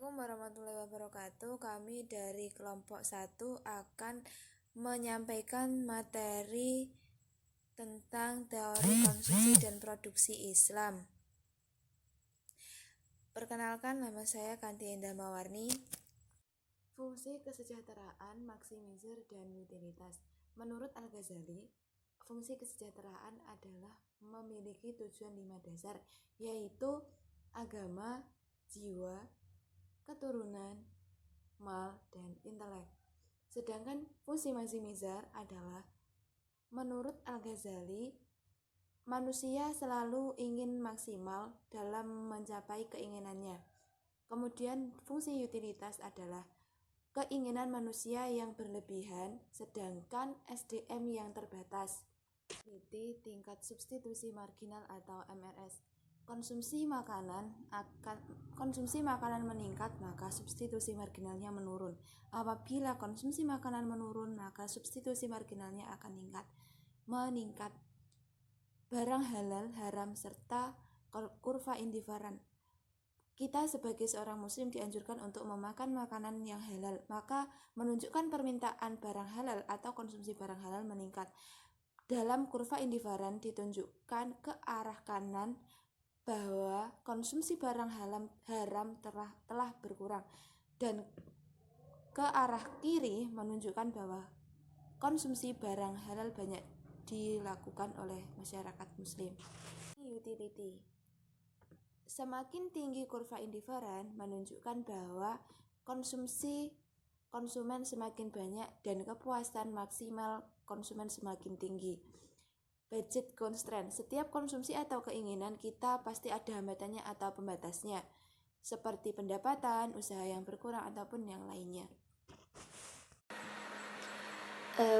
Assalamualaikum warahmatullahi wabarakatuh. Kami dari kelompok 1 akan menyampaikan materi tentang teori konsumsi dan produksi Islam. Perkenalkan, nama saya Kanti Endah Mawarni. Fungsi kesejahteraan, maksimisir, dan utilitas. Menurut Al-Ghazali, fungsi kesejahteraan adalah memiliki tujuan 5 dasar, yaitu agama, jiwa, keturunan, mal, dan intelek. Sedangkan fungsi maksimizar adalah, menurut Al-Ghazali, manusia selalu ingin maksimal dalam mencapai keinginannya. Kemudian fungsi utilitas adalah keinginan manusia yang berlebihan, sedangkan SDM yang terbatas. Tingkat substitusi marginal atau MRS. Konsumsi makanan meningkat, maka substitusi marginalnya menurun. Apabila konsumsi makanan menurun, maka substitusi marginalnya akan meningkat. Barang halal, haram, serta kurva indiferent. Kita sebagai seorang muslim dianjurkan untuk memakan makanan yang halal, maka menunjukkan permintaan barang halal atau konsumsi barang halal meningkat. Dalam kurva indiferent ditunjukkan ke arah kanan bahwa konsumsi barang haram telah berkurang, dan ke arah kiri menunjukkan bahwa konsumsi barang halal banyak dilakukan oleh masyarakat muslim. Utility. Semakin tinggi kurva indiferent menunjukkan bahwa konsumen semakin banyak dan kepuasan maksimal konsumen semakin tinggi. Budget constraint. Setiap konsumsi atau keinginan kita pasti ada hambatannya atau pembatasnya, seperti pendapatan, usaha yang berkurang, ataupun yang lainnya.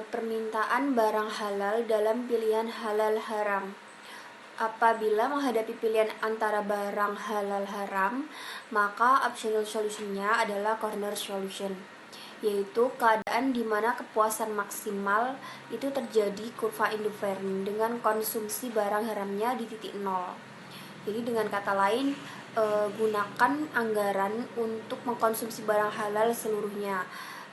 Permintaan barang halal dalam pilihan halal haram. Apabila menghadapi pilihan antara barang halal haram, maka optional solutionnya adalah corner solution, yaitu keadaan di mana kepuasan maksimal itu terjadi kurva indiferent dengan konsumsi barang haramnya di titik nol. Jadi dengan kata lain, gunakan anggaran untuk mengkonsumsi barang halal seluruhnya.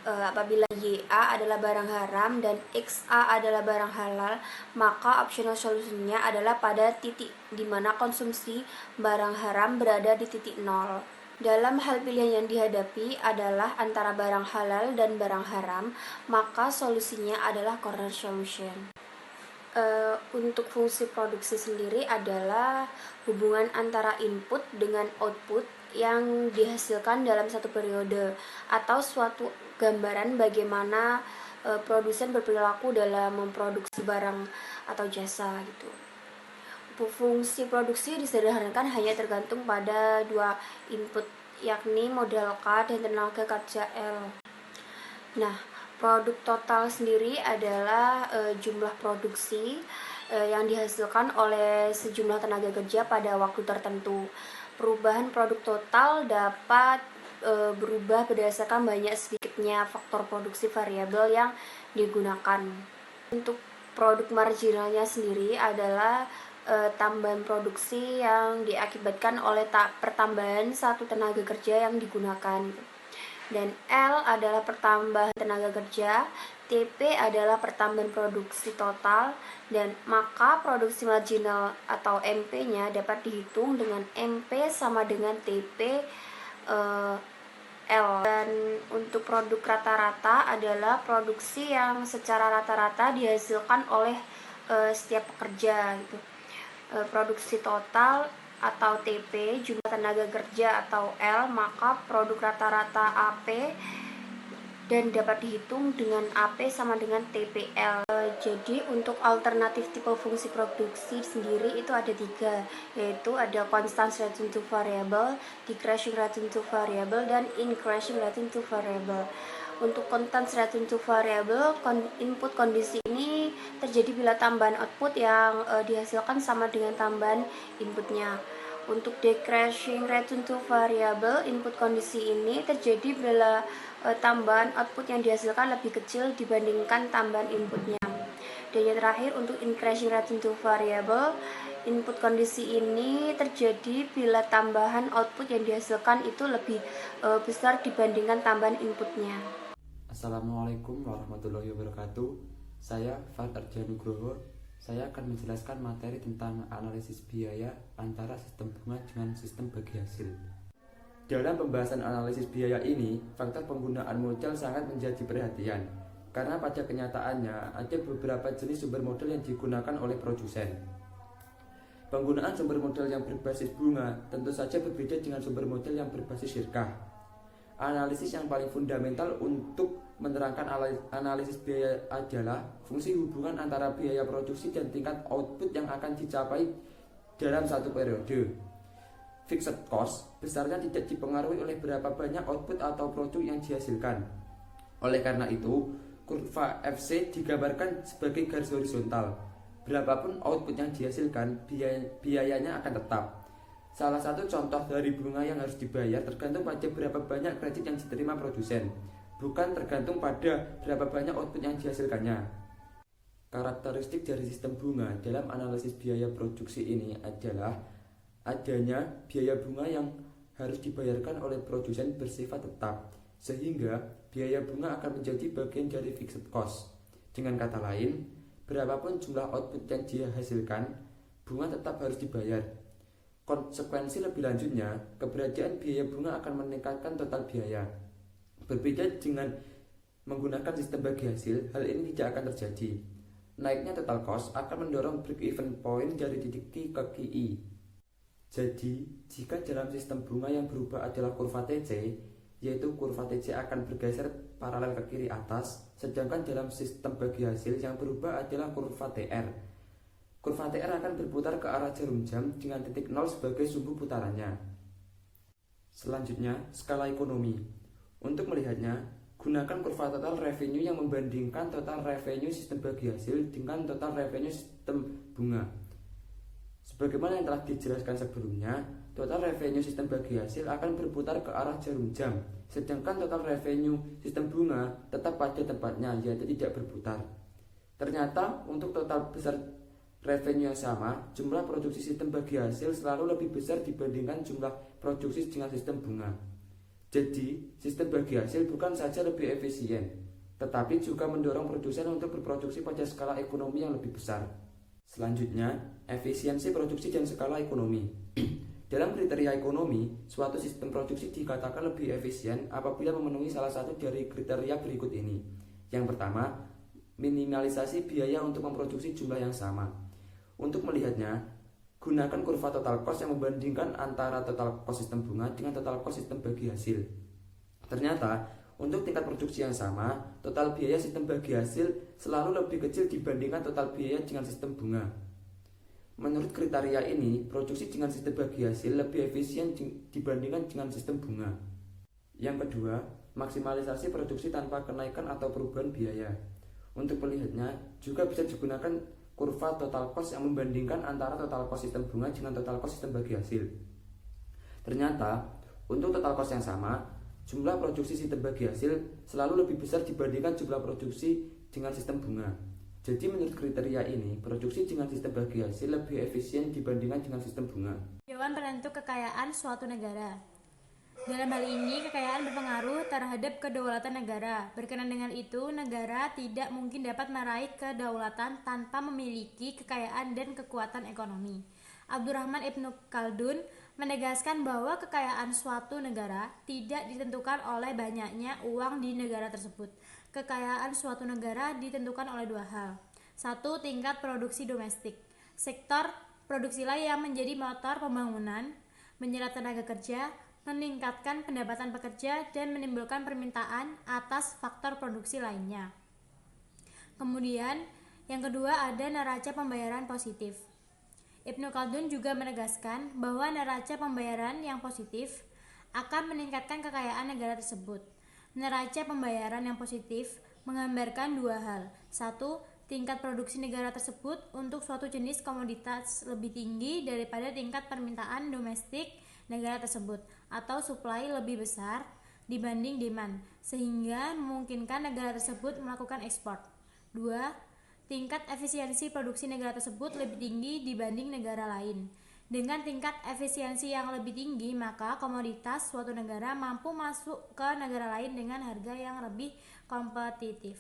Apabila YA adalah barang haram dan XA adalah barang halal, maka optional solutionnya adalah pada titik di mana konsumsi barang haram berada di titik nol. Dalam hal pilihan yang dihadapi adalah antara barang halal dan barang haram, maka solusinya adalah corner solution. Untuk fungsi produksi sendiri adalah hubungan antara input dengan output yang dihasilkan dalam satu periode, atau suatu gambaran bagaimana produsen berperilaku dalam memproduksi barang atau jasa gitu. Fungsi produksi disederhanakan hanya tergantung pada dua input, yakni modal K dan tenaga kerja L. Nah, produk total sendiri adalah jumlah produksi yang dihasilkan oleh sejumlah tenaga kerja pada waktu tertentu. Perubahan produk total dapat berubah berdasarkan banyak sedikitnya faktor produksi variabel yang digunakan. Untuk produk marginalnya sendiri adalah tambahan produksi yang diakibatkan oleh pertambahan satu tenaga kerja yang digunakan. Dan L adalah pertambahan tenaga kerja, TP adalah pertambahan produksi total, dan maka produksi marginal atau MP-nya dapat dihitung dengan MP sama dengan TP L. Dan untuk produk rata-rata adalah produksi yang secara rata-rata dihasilkan oleh setiap pekerja gitu. Produksi total atau TP, jumlah tenaga kerja atau L, maka produk rata-rata AP dan dapat dihitung dengan AP sama dengan TPL. Jadi untuk alternatif tipe fungsi produksi sendiri itu ada 3, yaitu ada constant relating to variable, decreasing relating to variable, dan increasing relating to variable. Untuk constant relating to variable, input kondisi ini terjadi bila tambahan output yang dihasilkan sama dengan tambahan inputnya. Untuk decreasing relating to variable, input kondisi ini terjadi bila tambahan output yang dihasilkan lebih kecil dibandingkan tambahan inputnya. Dan yang terakhir untuk increasing relating to variable, Input kondisi ini terjadi bila tambahan output yang dihasilkan itu lebih besar dibandingkan tambahan inputnya. Assalamualaikum warahmatullahi wabarakatuh. Saya Fard Arja Nugroho. Saya akan menjelaskan materi tentang analisis biaya antara sistem bunga dengan sistem bagi hasil. Dalam pembahasan analisis biaya ini, faktor penggunaan modal sangat menjadi perhatian karena pada kenyataannya ada beberapa jenis sumber modal yang digunakan oleh produsen. Penggunaan sumber modal yang berbasis bunga tentu saja berbeda dengan sumber modal yang berbasis syirkah. Analisis yang paling fundamental untuk menerangkan analisis biaya adalah fungsi hubungan antara biaya produksi dan tingkat output yang akan dicapai dalam satu periode. Fixed cost besarnya tidak dipengaruhi oleh berapa banyak output atau produk yang dihasilkan. Oleh karena itu, kurva FC digambarkan sebagai garis horizontal. Berapapun output yang dihasilkan, biayanya akan tetap. Salah satu contoh dari bunga yang harus dibayar tergantung pada berapa banyak kredit yang diterima produsen, bukan tergantung pada berapa banyak output yang dihasilkannya. Karakteristik dari sistem bunga dalam analisis biaya produksi ini adalah adanya biaya bunga yang harus dibayarkan oleh produsen bersifat tetap, sehingga biaya bunga akan menjadi bagian dari fixed cost. Dengan kata lain, berapapun jumlah output yang dihasilkan, bunga tetap harus dibayar. Konsekuensi lebih lanjutnya, keberadaan biaya bunga akan meningkatkan total biaya. Berbeda dengan menggunakan sistem bagi hasil, hal ini tidak akan terjadi. Naiknya total cost akan mendorong break-even point dari titik Q ke QI. Jadi, jika dalam sistem bunga yang berubah adalah kurva TC, yaitu kurva TC akan bergeser paralel ke kiri atas, sedangkan dalam sistem bagi hasil yang berubah adalah kurva TR. Kurva TR akan berputar ke arah jarum jam dengan titik 0 sebagai sumbu putarannya. Selanjutnya, skala ekonomi. Untuk melihatnya, gunakan kurva total revenue yang membandingkan total revenue sistem bagi hasil dengan total revenue sistem bunga. Sebagaimana yang telah dijelaskan sebelumnya, total revenue sistem bagi hasil akan berputar ke arah jarum jam, sedangkan total revenue sistem bunga tetap pada tempatnya, yaitu tidak berputar. Ternyata untuk total besar revenue yang sama, jumlah produksi sistem bagi hasil selalu lebih besar dibandingkan jumlah produksi dengan sistem bunga. Jadi, sistem bagi hasil bukan saja lebih efisien, tetapi juga mendorong produsen untuk berproduksi pada skala ekonomi yang lebih besar. Selanjutnya, efisiensi produksi dan skala ekonomi. Dalam kriteria ekonomi, suatu sistem produksi dikatakan lebih efisien apabila memenuhi salah satu dari kriteria berikut ini. Yang pertama, minimalisasi biaya untuk memproduksi jumlah yang sama. Untuk melihatnya, gunakan kurva total cost yang membandingkan antara total cost sistem bunga dengan total cost sistem bagi hasil. Ternyata, untuk tingkat produksi yang sama, total biaya sistem bagi hasil selalu lebih kecil dibandingkan total biaya dengan sistem bunga. Menurut kriteria ini, produksi dengan sistem bagi hasil lebih efisien dibandingkan dengan sistem bunga. Yang kedua, maksimalisasi produksi tanpa kenaikan atau perubahan biaya. Untuk melihatnya, juga bisa digunakan kurva total cost yang membandingkan antara total cost sistem bunga dengan total cost sistem bagi hasil. Ternyata, untuk total cost yang sama, jumlah produksi sistem bagi hasil selalu lebih besar dibandingkan jumlah produksi dengan sistem bunga. Jadi menurut kriteria ini, produksi dengan sistem bagi hasil lebih efisien dibandingkan dengan sistem bunga. Dewan penentu kekayaan suatu negara. Dalam hal ini, kekayaan berpengaruh terhadap kedaulatan negara. Berkenaan dengan itu, negara tidak mungkin dapat meraih kedaulatan tanpa memiliki kekayaan dan kekuatan ekonomi. Abdurrahman Ibnu Khaldun menegaskan bahwa kekayaan suatu negara tidak ditentukan oleh banyaknya uang di negara tersebut. Kekayaan suatu negara ditentukan oleh dua hal. Satu, tingkat produksi domestik. Sektor produksilah yang menjadi motor pembangunan, menyerap tenaga kerja, meningkatkan pendapatan pekerja, dan menimbulkan permintaan atas faktor produksi lainnya. Kemudian, yang kedua ada neraca pembayaran positif. Ibnu Khaldun juga menegaskan bahwa neraca pembayaran yang positif akan meningkatkan kekayaan negara tersebut. Neraca pembayaran yang positif menggambarkan dua hal. Satu, tingkat produksi negara tersebut untuk suatu jenis komoditas lebih tinggi daripada tingkat permintaan domestik negara tersebut, atau supply lebih besar dibanding demand, sehingga memungkinkan negara tersebut melakukan ekspor. Dua, tingkat efisiensi produksi negara tersebut lebih tinggi dibanding negara lain. Dengan tingkat efisiensi yang lebih tinggi, maka komoditas suatu negara mampu masuk ke negara lain dengan harga yang lebih kompetitif.